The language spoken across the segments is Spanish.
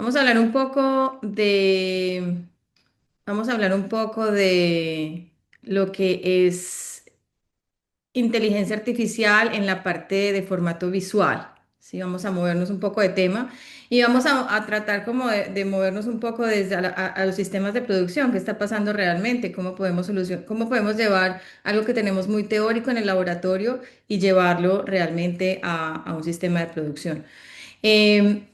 Vamos a hablar un poco de, vamos a hablar un poco de lo que es inteligencia artificial en la parte de formato visual. Sí, vamos a movernos un poco de tema y vamos a tratar como de movernos un poco desde a los sistemas de producción, qué está pasando realmente, cómo podemos cómo podemos llevar algo que tenemos muy teórico en el laboratorio y llevarlo realmente a un sistema de producción. Em,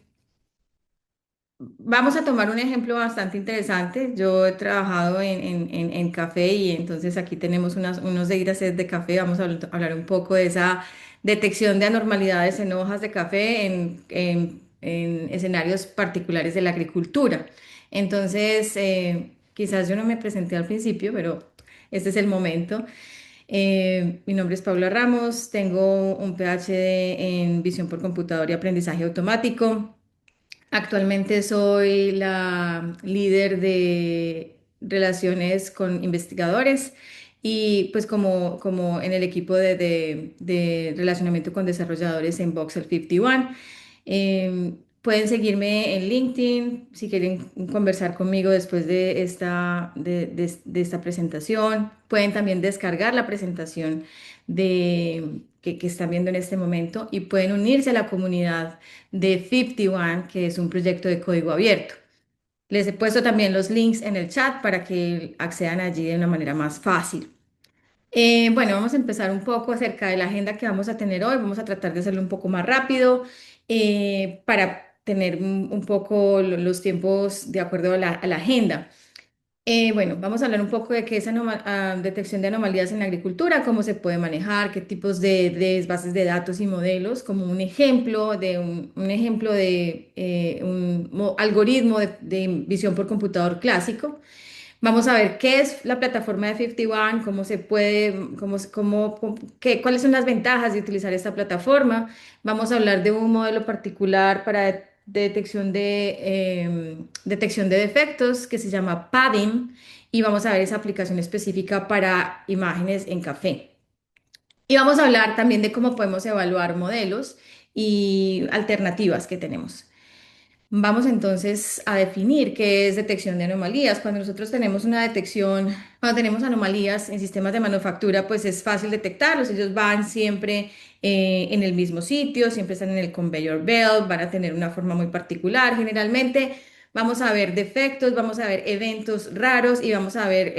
Vamos a tomar un ejemplo bastante interesante. Yo he trabajado en café y entonces aquí tenemos unos datasets de café. Vamos a hablar un poco de esa detección de anormalidades en hojas de café en escenarios particulares de la agricultura. Entonces, quizás yo no me presenté al principio, pero este es el momento. Mi nombre es Paula Ramos, tengo un PhD en visión por computador y aprendizaje automático. Actualmente soy la líder de relaciones con investigadores y pues como en el equipo de relacionamiento con desarrolladores en Voxel 51. Pueden seguirme en LinkedIn si quieren conversar conmigo después de de esta presentación. Pueden también descargar la presentación que están viendo en este momento y pueden unirse a la comunidad de 51, que es un proyecto de código abierto. Les he puesto también los links en el chat para que accedan allí de una manera más fácil. Bueno, vamos a empezar un poco acerca de la agenda que vamos a tener hoy. Vamos a tratar de hacerlo un poco más rápido para tener un poco los tiempos de acuerdo a a la agenda. Bueno, vamos a hablar un poco de qué es detección de anomalías en la agricultura, cómo se puede manejar, qué tipos de bases de datos y modelos, como un ejemplo un ejemplo de algoritmo de visión por computador clásico. Vamos a ver qué es la plataforma de 51, cómo se puede, cuáles son las ventajas de utilizar esta plataforma. Vamos a hablar de un modelo particular para detección de defectos que se llama Padim y vamos a ver esa aplicación específica para imágenes en café. Y vamos a hablar también de cómo podemos evaluar modelos y alternativas que tenemos. Vamos entonces a definir qué es detección de anomalías. Cuando nosotros tenemos una detección, cuando tenemos anomalías en sistemas de manufactura, pues es fácil detectarlos. Ellos van siempre en el mismo sitio, siempre están en el conveyor belt, van a tener una forma muy particular. Generalmente vamos a ver defectos, vamos a ver eventos raros y vamos a ver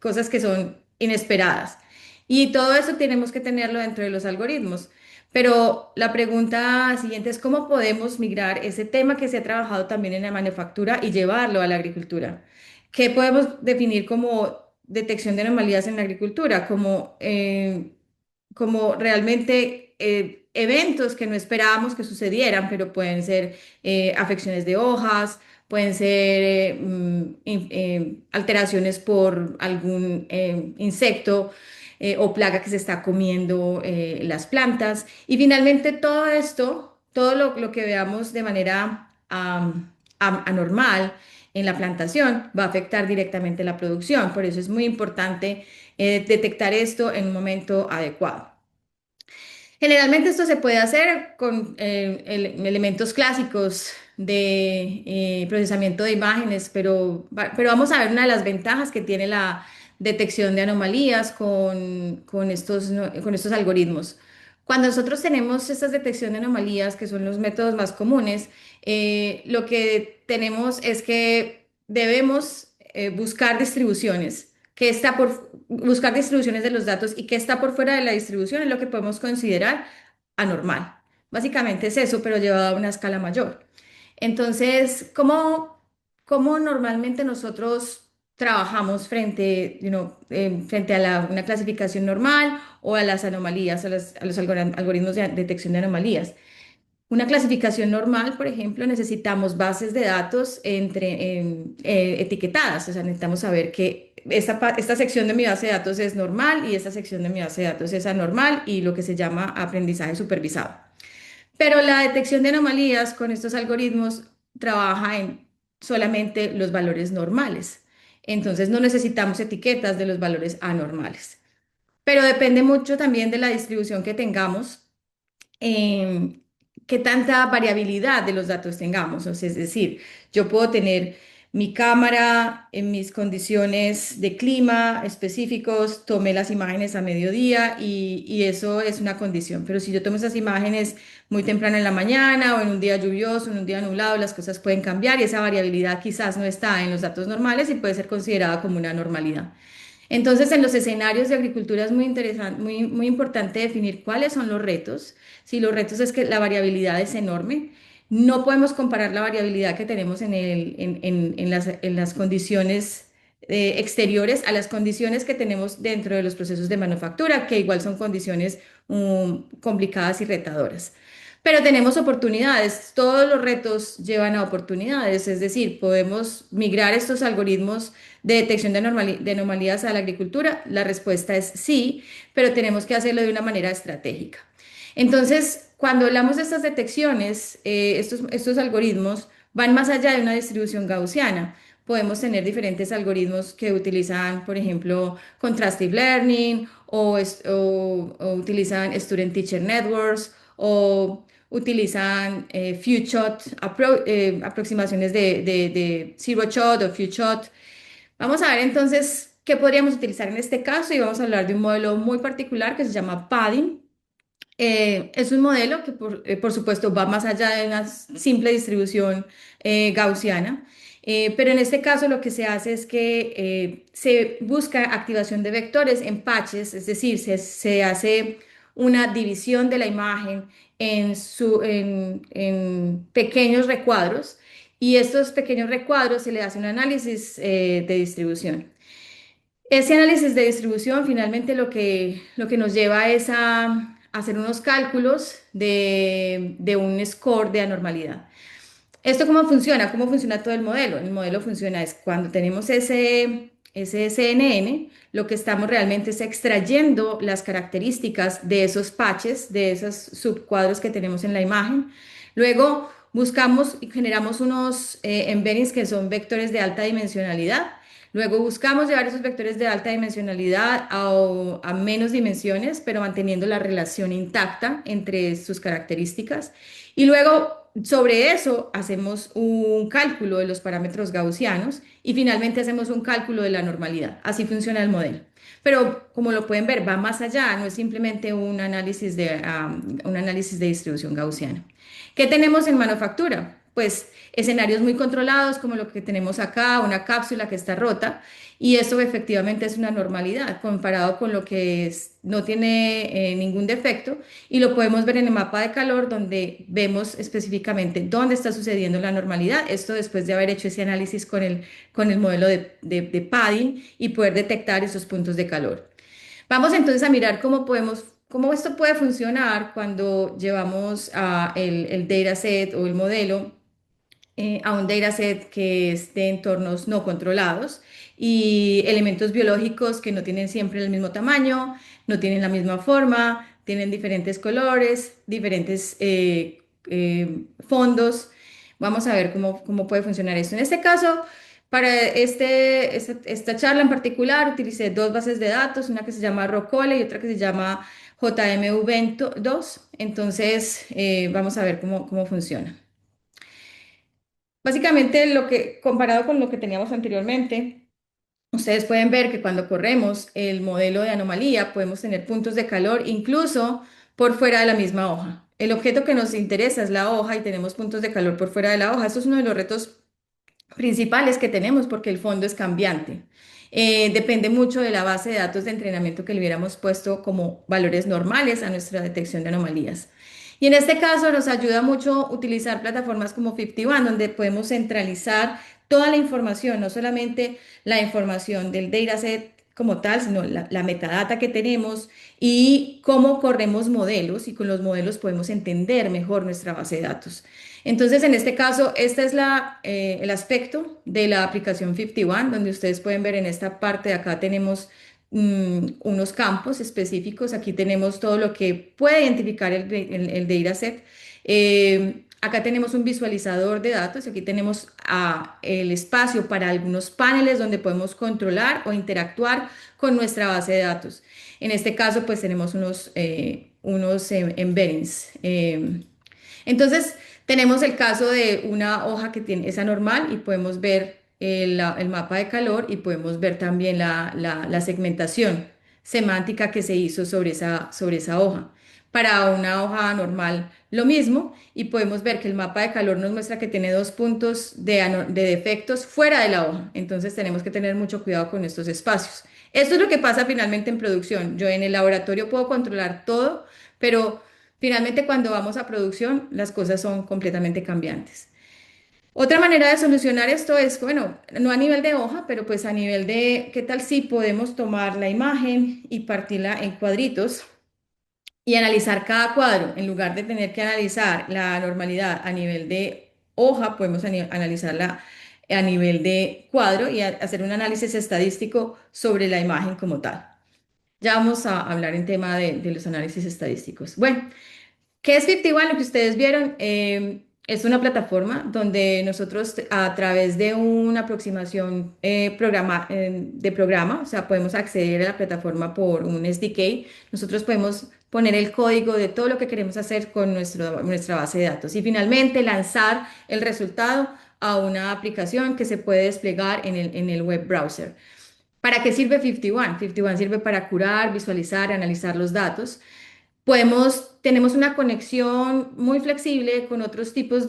cosas que son inesperadas. Y todo eso tenemos que tenerlo dentro de los algoritmos. Pero la pregunta siguiente es cómo podemos migrar ese tema que se ha trabajado también en la manufactura y llevarlo a la agricultura. ¿Qué podemos definir como detección de anomalías en la agricultura? Como realmente eventos que no esperábamos que sucedieran, pero pueden ser afecciones de hojas, pueden ser alteraciones por algún insecto o plaga que se está comiendo las plantas. Y finalmente todo esto, todo lo que veamos de manera anormal en la plantación va a afectar directamente la producción. Por eso es muy importante detectar esto en un momento adecuado. Generalmente esto se puede hacer con elementos clásicos de procesamiento de imágenes, pero vamos a ver una de las ventajas que tiene la detección de anomalías con estos, con estos algoritmos. Cuando nosotros tenemos estas detección de anomalías, que son los métodos más comunes, lo que tenemos es que debemos buscar distribuciones buscar distribuciones de los datos y qué está por fuera de la distribución es lo que podemos considerar anormal. Básicamente es eso, pero llevado a una escala mayor. Entonces, cómo normalmente nosotros trabajamos frente a una clasificación normal o a las anomalías, a los algoritmos de detección de anomalías? Una clasificación normal, por ejemplo, necesitamos bases de datos etiquetadas, o sea, necesitamos saber que esta sección de mi base de datos es normal y esta sección de mi base de datos es anormal y lo que se llama aprendizaje supervisado. Pero la detección de anomalías con estos algoritmos trabaja en solamente los valores normales. Entonces no necesitamos etiquetas de los valores anormales. Pero depende mucho también de la distribución que tengamos. qué tanta variabilidad de los datos tengamos. O sea, es decir, yo puedo tener mi cámara en mis condiciones de clima específicos, tomé las imágenes a mediodía y eso es una condición. Pero si yo tomo esas imágenes muy temprano en la mañana o en un día lluvioso, en un día nublado, las cosas pueden cambiar y esa variabilidad quizás no está en los datos normales y puede ser considerada como una normalidad. Entonces, en los escenarios de agricultura es muy interesante, muy importante definir cuáles son los retos. Si los retos es que la variabilidad es enorme, no podemos comparar la variabilidad que tenemos en las condiciones exteriores a las condiciones que tenemos dentro de los procesos de manufactura, que igual son condiciones complicadas y retadoras. Pero tenemos oportunidades, todos los retos llevan a oportunidades, es decir, podemos migrar estos algoritmos de detección de anomalías a la agricultura. La respuesta es sí, pero tenemos que hacerlo de una manera estratégica. Entonces, cuando hablamos de estas detecciones, estos algoritmos van más allá de una distribución gaussiana. Podemos tener diferentes algoritmos que utilizan, por ejemplo, contrastive learning o utilizan student teacher networks o utilizan few shot aproximaciones de zero shot o few shot. Vamos a ver entonces qué podríamos utilizar en este caso y vamos a hablar de un modelo muy particular que se llama padding. Es un modelo que por supuesto va más allá de una simple distribución gaussiana, pero en este caso lo que se hace es que se busca activación de vectores en patches, es decir, se hace una división de la imagen en pequeños recuadros y estos pequeños recuadros se le hace un análisis de distribución. Ese análisis de distribución finalmente lo que nos lleva es a hacer unos cálculos de un score de anormalidad. ¿Esto cómo funciona? ¿Cómo funciona todo el modelo? El modelo funciona es cuando tenemos ese CNN, lo que estamos realmente es extrayendo las características de esos patches, de esos subcuadros que tenemos en la imagen. Luego buscamos y generamos unos embeddings que son vectores de alta dimensionalidad. Luego buscamos llevar esos vectores de alta dimensionalidad a menos dimensiones, pero manteniendo la relación intacta entre sus características. Y luego sobre eso hacemos un cálculo de los parámetros gaussianos y finalmente hacemos un cálculo de la normalidad. Así funciona el modelo. Pero como lo pueden ver, va más allá, no es simplemente un análisis de distribución gaussiana. ¿Qué tenemos en manufactura? Pues escenarios muy controlados como lo que tenemos acá, una cápsula que está rota, y esto efectivamente es una normalidad comparado con lo que no tiene ningún defecto, y lo podemos ver en el mapa de calor donde vemos específicamente dónde está sucediendo la normalidad, esto después de haber hecho ese análisis con el modelo de padding y poder detectar esos puntos de calor. Vamos entonces a mirar cómo esto puede funcionar cuando llevamos el dataset o el modelo a un dataset que es de entornos no controlados y elementos biológicos que no tienen siempre el mismo tamaño, no tienen la misma forma, tienen diferentes colores, diferentes fondos. Vamos a ver cómo puede funcionar esto. En este caso, para esta charla en particular, utilicé dos bases de datos, una que se llama Rocole y otra que se llama JMV2. Entonces, vamos a ver cómo funciona. Básicamente, comparado con lo que teníamos anteriormente, ustedes pueden ver que cuando corremos el modelo de anomalía podemos tener puntos de calor incluso por fuera de la misma hoja. El objeto que nos interesa es la hoja y tenemos puntos de calor por fuera de la hoja. Eso es uno de los retos principales que tenemos porque el fondo es cambiante. Depende mucho de la base de datos de entrenamiento que le hubiéramos puesto como valores normales a nuestra detección de anomalías. Y en este caso nos ayuda mucho utilizar plataformas como 51, donde podemos centralizar toda la información, no solamente la información del dataset como tal, sino la metadata que tenemos y cómo corremos modelos y con los modelos podemos entender mejor nuestra base de datos. Entonces, en este caso, este es el aspecto de la aplicación 51, donde ustedes pueden ver en esta parte de acá tenemos unos campos específicos. Aquí tenemos todo lo que puede identificar el dataset. Acá tenemos un visualizador de datos. Aquí tenemos el espacio para algunos paneles donde podemos controlar o interactuar con nuestra base de datos. En este caso, pues tenemos unos embeddings. Entonces, tenemos el caso de una hoja que tiene, es anormal y podemos ver el mapa de calor y podemos ver también la segmentación semántica que se hizo sobre esa hoja. Para una hoja normal, lo mismo, y podemos ver que el mapa de calor nos muestra que tiene dos puntos de defectos fuera de la hoja. Entonces, tenemos que tener mucho cuidado con estos espacios. Esto es lo que pasa finalmente en producción. Yo en el laboratorio puedo controlar todo, pero finalmente, cuando vamos a producción, las cosas son completamente cambiantes. Otra manera de solucionar esto es, bueno, no a nivel de hoja, pero pues a nivel de, ¿qué tal si podemos tomar la imagen y partirla en cuadritos y analizar cada cuadro? En lugar de tener que analizar la normalidad a nivel de hoja, podemos analizarla a nivel de cuadro y hacer un análisis estadístico sobre la imagen como tal. Ya vamos a hablar en tema de los análisis estadísticos. Bueno. ¿Qué es 51? Lo que ustedes vieron es una plataforma donde nosotros a través de una aproximación de programa, o sea, podemos acceder a la plataforma por un SDK, nosotros podemos poner el código de todo lo que queremos hacer con nuestra base de datos y finalmente lanzar el resultado a una aplicación que se puede desplegar en el web browser. ¿Para qué sirve 51? 51 sirve para curar, visualizar, analizar los datos. Tenemos una conexión muy flexible con otros tipos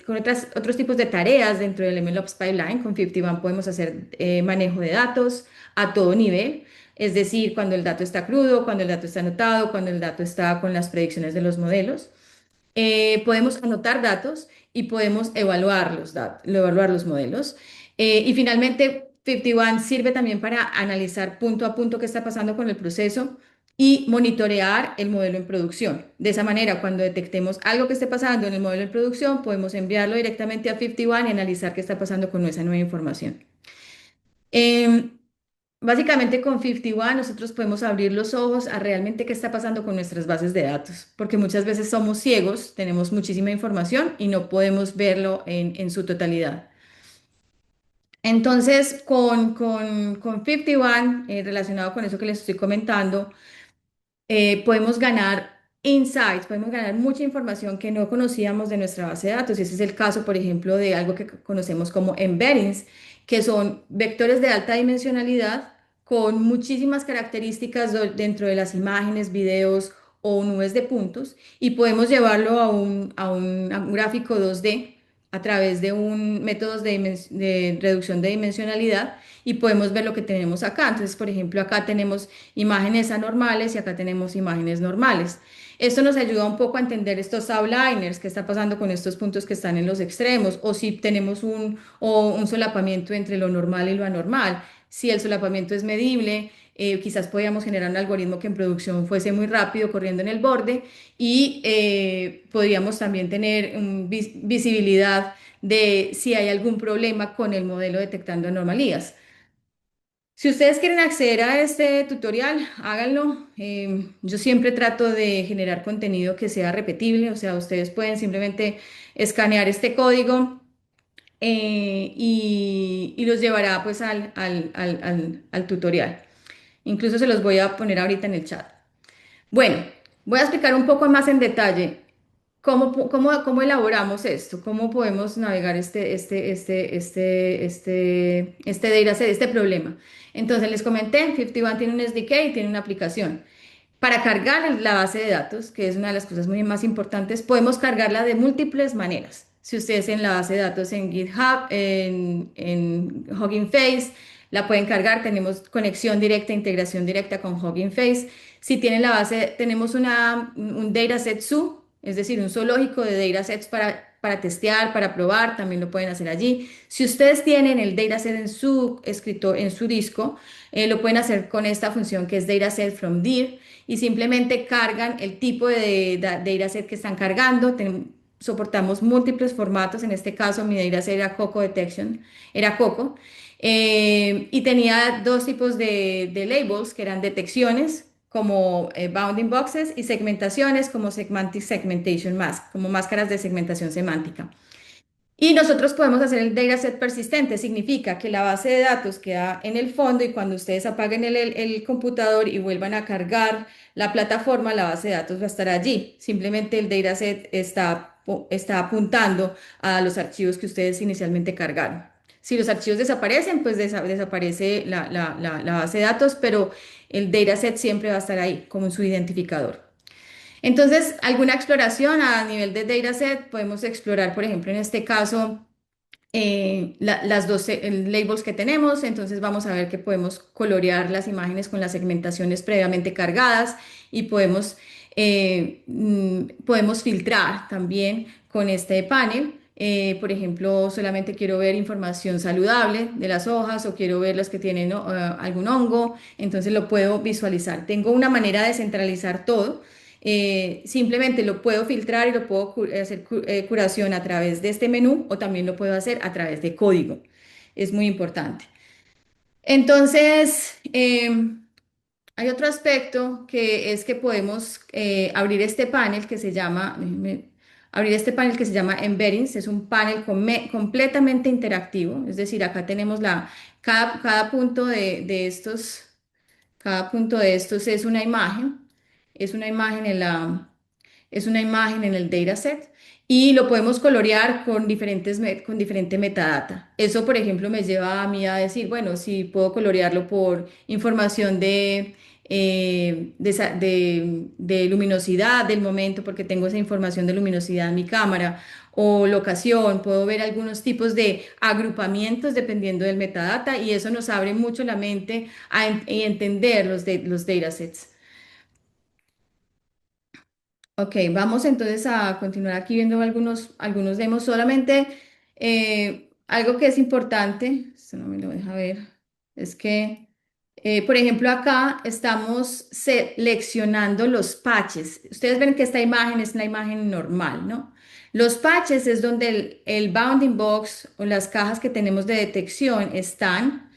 con otros tipos de tareas dentro del MLOps Pipeline. Con 51 podemos hacer manejo de datos a todo nivel, es decir, cuando el dato está crudo, cuando el dato está anotado, cuando el dato está con las predicciones de los modelos. Podemos anotar datos y podemos evaluar los modelos. Y finalmente, 51 sirve también para analizar punto a punto qué está pasando con el proceso y monitorear el modelo en producción. De esa manera, cuando detectemos algo que esté pasando en el modelo en producción, podemos enviarlo directamente a 51 y analizar qué está pasando con esa nueva información. Em, Básicamente con 51 nosotros podemos abrir los ojos a realmente qué está pasando con nuestras bases de datos, porque muchas veces somos ciegos, tenemos muchísima información y no podemos verlo en su totalidad. Entonces, con 51, relacionado con eso que les estoy comentando, podemos ganar insights, podemos ganar mucha información que no conocíamos de nuestra base de datos. Y ese es el caso, por ejemplo, de algo que conocemos como embeddings, que son vectores de alta dimensionalidad con muchísimas características dentro de las imágenes, videos o nubes de puntos, y podemos llevarlo a un gráfico 2D a través de un métodos de reducción de dimensionalidad y podemos ver lo que tenemos acá. Entonces, por ejemplo, acá tenemos imágenes anormales y acá tenemos imágenes normales. Esto nos ayuda un poco a entender estos outliners, qué está pasando con estos puntos que están en los extremos, o si tenemos un solapamiento entre lo normal y lo anormal. Si el solapamiento es medible, quizás podríamos generar un algoritmo que en producción fuese muy rápido, corriendo en el borde, y podríamos también tener visibilidad de si hay algún problema con el modelo detectando anomalías. Si ustedes quieren acceder a este tutorial, háganlo. Yo siempre trato de generar contenido que sea repetible, o sea, ustedes pueden simplemente escanear este código y los llevará pues al tutorial. Incluso se los voy a poner ahorita en el chat. Bueno, voy a explicar un poco más en detalle cómo elaboramos esto, cómo podemos navegar este dataset, este problema. Entonces, les comenté, 51 tiene un SDK y tiene una aplicación. Para cargar la base de datos, que es una de las cosas muy más importantes, podemos cargarla de múltiples maneras. Si ustedes en la base de datos en GitHub, en Hugging Face, la pueden cargar. Tenemos conexión directa, integración directa con Hugging Face. Si tienen la base, tenemos un dataset zoo, es decir, un zoológico de datasets para testear, para probar, también lo pueden hacer allí. Si ustedes tienen el dataset en su escrito, en su disco, lo pueden hacer con esta función que es dataset from dir y simplemente cargan el tipo de dataset que están cargando. Soportamos múltiples formatos, en este caso mi dataset era Coco Detection, era Coco, y tenía dos tipos de labels que eran detecciones como bounding boxes y segmentaciones como semantic segmentation mask, como máscaras de segmentación semántica. Y nosotros podemos hacer el dataset persistente, significa que la base de datos queda en el fondo y cuando ustedes apaguen el computador y vuelvan a cargar la plataforma, la base de datos va a estar allí. Simplemente el dataset está apuntando a los archivos que ustedes inicialmente cargaron. Si los archivos desaparecen, pues desaparece la base de datos, pero el dataset siempre va a estar ahí como su identificador. Entonces, alguna exploración a nivel de dataset, podemos explorar, por ejemplo, en este caso, las dos labels que tenemos. Entonces, vamos a ver que podemos colorear las imágenes con las segmentaciones previamente cargadas y podemos filtrar también con este panel. Por ejemplo, solamente quiero ver información saludable de las hojas o quiero ver las que tienen algún hongo, entonces lo puedo visualizar. Tengo una manera de centralizar todo. Simplemente lo puedo filtrar y lo puedo hacer curación a través de este menú o también lo puedo hacer a través de código. Es muy importante. Entonces, hay otro aspecto que es que podemos abrir este panel que se llama, abrir este panel que se llama Embeddings. Es un panel completamente interactivo. Es decir, acá tenemos cada punto de estos. Cada punto de estos es una imagen es una imagen en el dataset y lo podemos colorear con con diferente metadata. Eso, por ejemplo, me lleva a mí a decir, bueno, si puedo colorearlo por información de luminosidad del momento, porque tengo esa información de luminosidad en mi cámara, o locación, puedo ver algunos tipos de agrupamientos dependiendo del metadata y eso nos abre mucho la mente y entender los datasets. Ok, vamos entonces a continuar aquí viendo algunos demos. Solamente algo que es importante, esto no me lo deja ver, es que, por ejemplo, acá estamos seleccionando los patches. Ustedes ven que esta imagen es una imagen normal, ¿no? Los patches es donde el bounding box o las cajas que tenemos de detección están.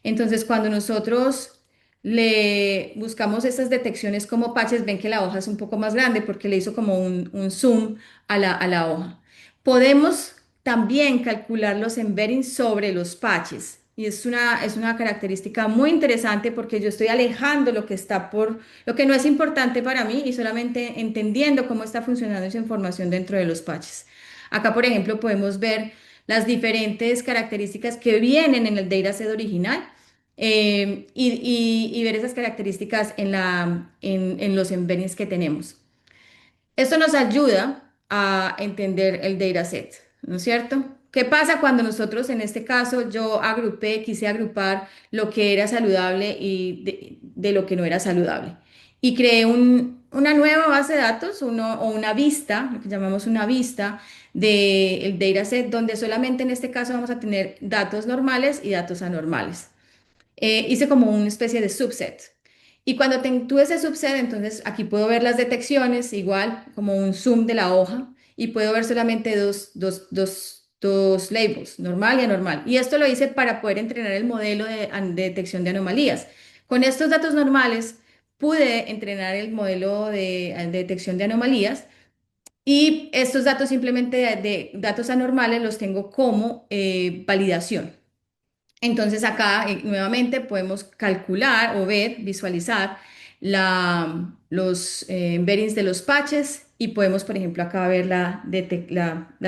Entonces, cuando nosotros le buscamos estas detecciones como patches, ven que la hoja es un poco más grande porque le hizo como un zoom a a la hoja. Podemos también calcular los embeddings sobre los patches. Y es una característica muy interesante porque yo estoy alejando lo que lo que no es importante para mí y solamente entendiendo cómo está funcionando esa información dentro de los patches. Acá, por ejemplo, podemos ver las diferentes características que vienen en el dataset original y ver esas características en los embeddings que tenemos. Esto nos ayuda a entender el dataset, ¿no es cierto? ¿Qué pasa cuando nosotros, en este caso, quise agrupar lo que era saludable y de lo que no era saludable? Y creé una nueva base de datos o una vista, lo que llamamos una vista del dataset, donde solamente en este caso vamos a tener datos normales y datos anormales. Hice como una especie de subset. Y cuando tuve ese subset, entonces aquí puedo ver las detecciones, igual como un zoom de la hoja, y puedo ver solamente dos labels, normal y anormal. Y esto lo hice para poder entrenar el modelo de detección de anomalías. Con estos datos normales pude entrenar el modelo de detección de anomalías y estos datos simplemente de datos anormales los tengo como validación. Entonces acá nuevamente podemos calcular o ver, visualizar los embeddings de los patches y podemos, por ejemplo, acá ver la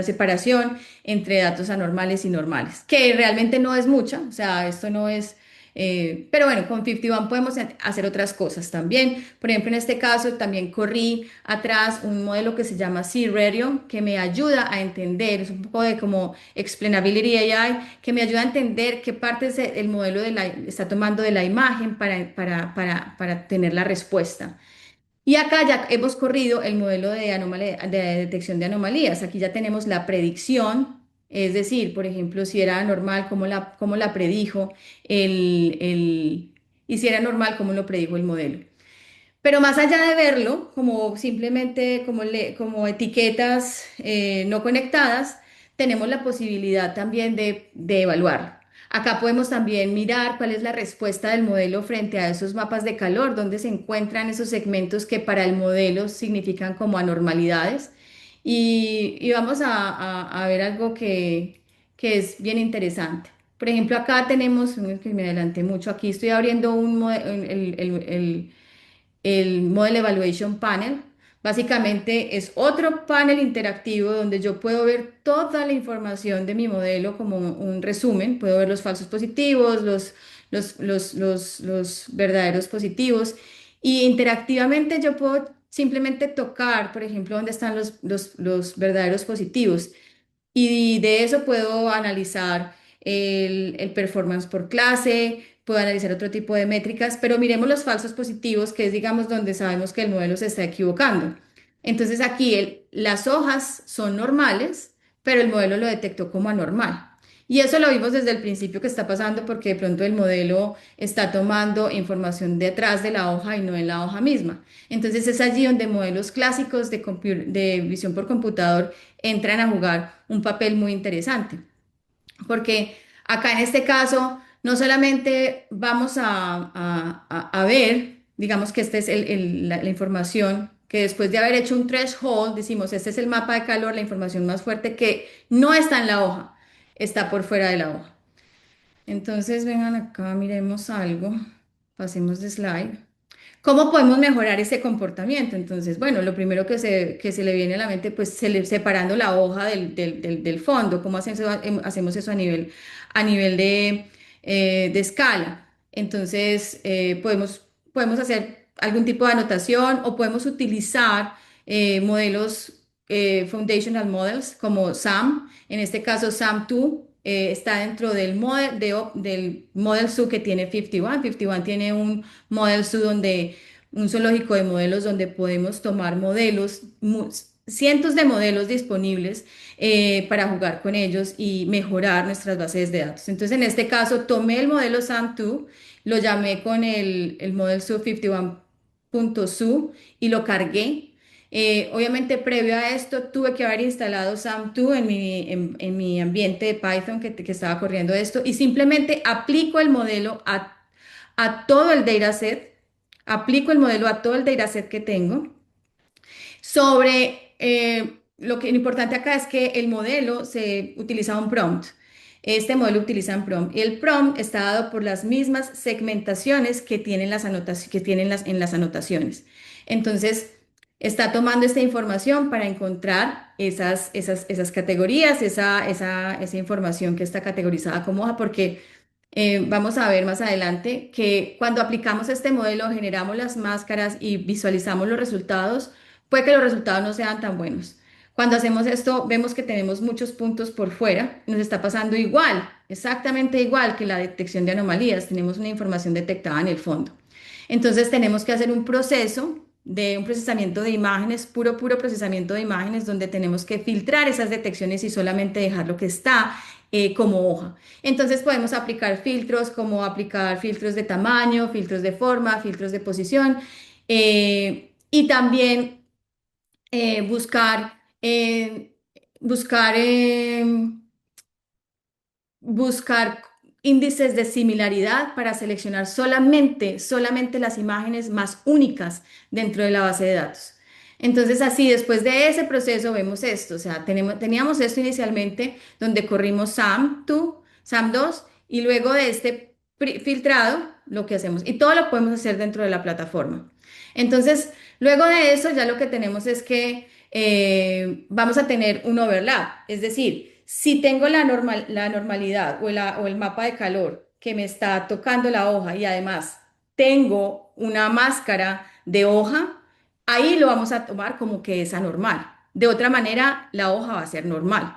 separación entre datos anormales y normales, que realmente no es mucha, o sea, esto no es, pero bueno, con 51 podemos hacer otras cosas también. Por ejemplo, en este caso también corrí atrás un modelo que se llama C-Radio, que me ayuda a entender, es un poco de como Explainability AI, que me ayuda a entender qué partes el modelo está tomando de la imagen para tener la respuesta. Y acá ya hemos corrido el modelo de detección de anomalías. Aquí ya tenemos la predicción, es decir, por ejemplo, si era normal, cómo la predijo y si era normal, cómo lo predijo el modelo. Pero más allá de verlo como simplemente como etiquetas no conectadas, tenemos la posibilidad también de evaluarlo. Acá podemos también mirar cuál es la respuesta del modelo frente a esos mapas de calor, donde se encuentran esos segmentos que para el modelo significan como anormalidades. Y vamos a ver algo que es bien interesante. Por ejemplo, acá tenemos, que me adelanté mucho, aquí estoy abriendo el Model Evaluation Panel. Básicamente es otro panel interactivo donde yo puedo ver toda la información de mi modelo como un resumen. Puedo ver los falsos positivos, los verdaderos positivos. Y interactivamente yo puedo simplemente tocar, por ejemplo, dónde están los verdaderos positivos. Y de eso puedo analizar el performance por clase, puedo analizar otro tipo de métricas, pero miremos los falsos positivos, que es, digamos, donde sabemos que el modelo se está equivocando. Entonces aquí las hojas son normales, pero el modelo lo detectó como anormal. Y eso lo vimos desde el principio que está pasando porque de pronto el modelo está tomando información detrás de la hoja y no en la hoja misma. Entonces es allí donde modelos clásicos de visión por computador entran a jugar un papel muy interesante, porque acá en este caso no solamente vamos a ver, digamos que esta es la información que después de haber hecho un threshold, decimos, este es el mapa de calor, la información más fuerte que no está en la hoja, está por fuera de la hoja. Entonces, vengan acá, miremos algo, pasemos de slide. ¿Cómo podemos mejorar ese comportamiento? Entonces, bueno, lo primero que se le viene a la mente, pues separando la hoja del fondo. ¿Cómo hacemos eso a nivel de escala? Entonces, podemos hacer algún tipo de anotación o podemos utilizar modelos, foundational models como SAM. En este caso, SAM2 está dentro del Model SU que tiene 51. 51 tiene un Model SU donde un zoológico de modelos donde podemos tomar modelos, cientos de modelos disponibles para jugar con ellos y mejorar nuestras bases de datos. Entonces, en este caso, tomé el modelo SAM2, lo llamé con el Model SU 51.su y lo cargué. Obviamente, previo a esto, tuve que haber instalado SAM2 en mi ambiente de Python que estaba corriendo esto y simplemente aplico el modelo a todo el dataset, aplico el modelo a todo el dataset que tengo. Lo importante acá es que el modelo se utiliza un prompt. Este modelo utiliza un prompt y el prompt está dado por las mismas segmentaciones que tienen en las anotaciones. Entonces, está tomando esta información para encontrar esas categorías, esa información que está categorizada como hoja, porque vamos a ver más adelante que cuando aplicamos este modelo, generamos las máscaras y visualizamos los resultados, puede que los resultados no sean tan buenos. Cuando hacemos esto, vemos que tenemos muchos puntos por fuera. Nos está pasando igual, exactamente igual que la detección de anomalías. Tenemos una información detectada en el fondo. Entonces tenemos que hacer un proceso de un procesamiento de imágenes, puro procesamiento de imágenes, donde tenemos que filtrar esas detecciones y solamente dejar lo que está como hoja. Entonces podemos aplicar filtros como aplicar filtros de tamaño, filtros de forma, filtros de posición y también buscar, buscar, buscar índices de similaridad para seleccionar solamente las imágenes más únicas dentro de la base de datos. Entonces, así, después de ese proceso, vemos esto. O sea, teníamos esto inicialmente donde corrimos SAM2, SAM2, y luego de este filtrado, lo que hacemos, y todo lo podemos hacer dentro de la plataforma. Entonces, luego de eso, ya lo que tenemos es que vamos a tener un overlap, es decir, si tengo la normalidad o el mapa de calor que me está tocando la hoja y además tengo una máscara de hoja, ahí lo vamos a tomar como que es anormal. De otra manera, la hoja va a ser normal.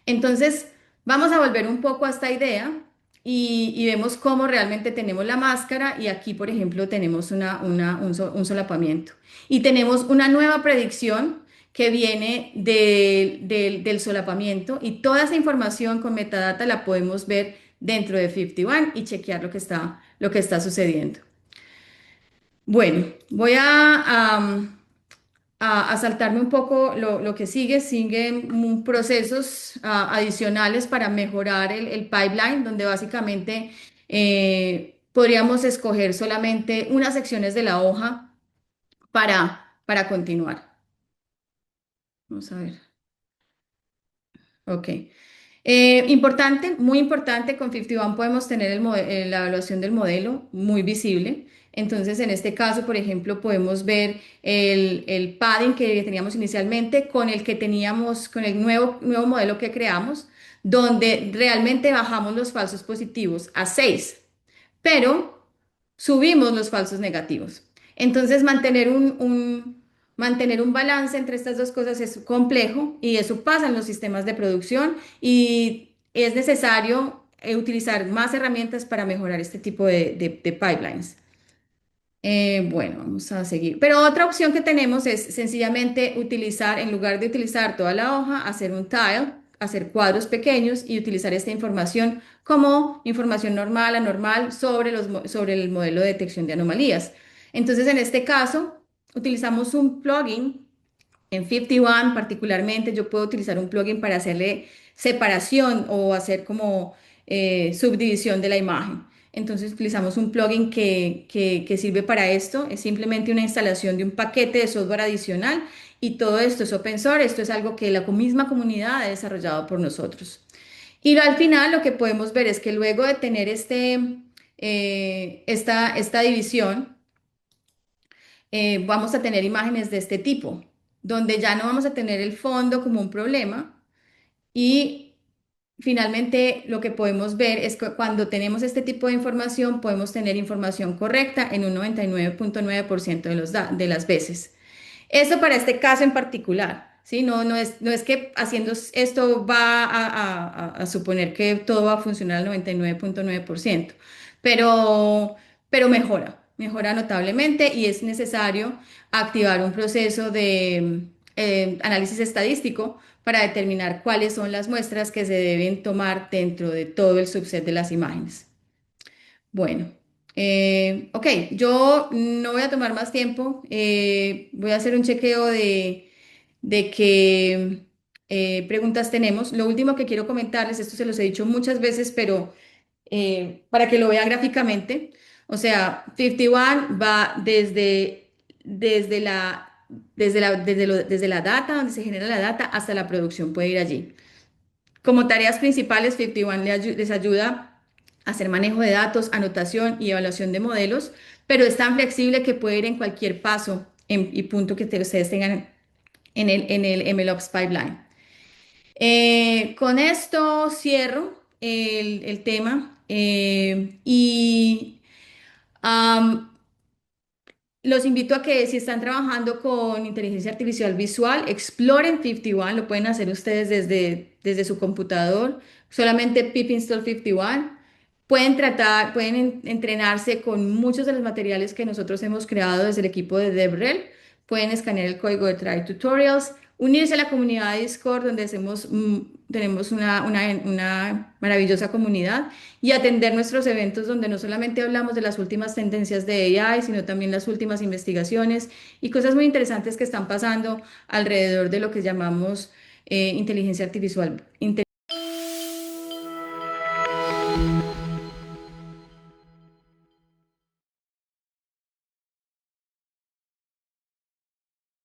Entonces, vamos a volver un poco a esta idea y vemos cómo realmente tenemos la máscara y aquí, por ejemplo, tenemos un solapamiento. Y tenemos una nueva predicción que viene del solapamiento y toda esa información con metadata la podemos ver dentro de 51 y chequear lo que está sucediendo. Bueno, voy a saltarme un poco lo que sigue. Siguen procesos adicionales para mejorar el pipeline, donde básicamente podríamos escoger solamente unas secciones de la hoja para continuar. Vamos a ver. Ok. Importante, muy importante, con 51 podemos tener la evaluación del modelo muy visible. Entonces, en este caso, por ejemplo, podemos ver el padding que teníamos inicialmente con el que teníamos, con el nuevo modelo que creamos, donde realmente bajamos los falsos positivos a 6, pero subimos los falsos negativos. Entonces, mantener un balance entre estas dos cosas es complejo y eso pasa en los sistemas de producción y es necesario utilizar más herramientas para mejorar este tipo de pipelines. Bueno, vamos a seguir. Pero otra opción que tenemos es sencillamente utilizar, en lugar de utilizar toda la hoja, hacer un tile, hacer cuadros pequeños y utilizar esta información como información normal, anormal sobre sobre el modelo de detección de anomalías. Entonces, en este caso, utilizamos un plugin en 51 particularmente. Yo puedo utilizar un plugin para hacerle separación o hacer como subdivisión de la imagen. Entonces utilizamos un plugin que sirve para esto. Es simplemente una instalación de un paquete de software adicional y todo esto es open source. Esto es algo que la misma comunidad ha desarrollado por nosotros. Y al final lo que podemos ver es que luego de tener esta división, vamos a tener imágenes de este tipo, donde ya no vamos a tener el fondo como un problema y finalmente lo que podemos ver es que cuando tenemos este tipo de información podemos tener información correcta en un 99.9% de las veces. Eso para este caso en particular, ¿sí? No es que haciendo esto va a suponer que todo va a funcionar al 99.9%, pero, pero mejora notablemente y es necesario activar un proceso de análisis estadístico para determinar cuáles son las muestras que se deben tomar dentro de todo el subset de las imágenes. Bueno, ok, yo no voy a tomar más tiempo. Voy a hacer un chequeo de qué preguntas tenemos. Lo último que quiero comentarles, esto se los he dicho muchas veces, pero para que lo vean gráficamente, o sea, 51 va desde desde la data, donde se genera la data, hasta la producción, puede ir allí. Como tareas principales, 51 les ayuda a hacer manejo de datos, anotación y evaluación de modelos, pero es tan flexible que puede ir en cualquier paso y punto que ustedes tengan en el MLOps pipeline. Con esto cierro el tema y am, los invito a que si están trabajando con inteligencia artificial visual, exploren 51, lo pueden hacer ustedes desde su computador, solamente pip install 51. Pueden entrenarse con muchos de los materiales que nosotros hemos creado desde el equipo de DevRel. Pueden escanear el código de Try Tutorials, unirse a la comunidad de Discord, donde tenemos una maravillosa comunidad y atender nuestros eventos donde no solamente hablamos de las últimas tendencias de AI, sino también las últimas investigaciones y cosas muy interesantes que están pasando alrededor de lo que llamamos